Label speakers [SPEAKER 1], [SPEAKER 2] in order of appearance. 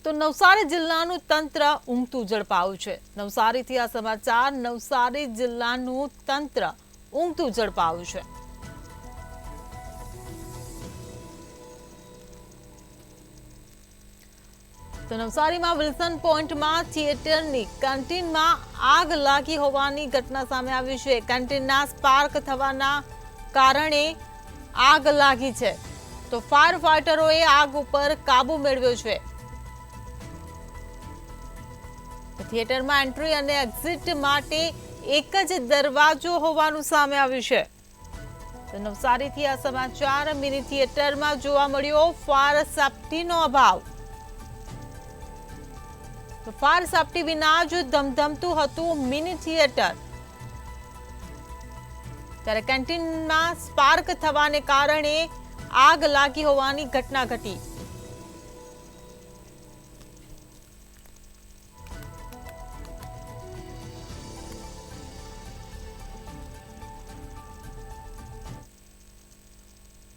[SPEAKER 1] તો નવસારી જિલ્લાનું તંત્ર ઊંઘતું ઝડપાયું છે। નવસારીથી આ સમાચાર। નવસારી જિલ્લાનું તંત્ર ઊંઘતું ઝડપાયું છે। તો નવસારીમાં વિલ્સન પોઈન્ટમાં થિયેટરની કેન્ટીનમાં આગ લાગી હોવાની ઘટના સામે આવી છે। કેન્ટીનના સ્પાર્ક થવાના કારણે આગ લાગી છે। તો ફાયર ફાઈટરોએ આગ ઉપર કાબુ મેળવ્યો છે। થિયેટરમાં એન્ટ્રી અને એક્ઝિટ માટે એક જ દરવાજો હોવાનું સામે આવ્યું છે। તો નવસારીથી આ સમાચાર। મિની થિયેટરમાં જોવા મળ્યો ફાયર સેફ્ટીનો અભાવ। તો ફાયર સેફ્ટી વિના જ ધમધમતું હતું મિની થિયેટર। ત્યારે કેન્ટીનમાં સ્પાર્ક થવાને કારણે આગ લાગી હોવાની ઘટના ઘટી।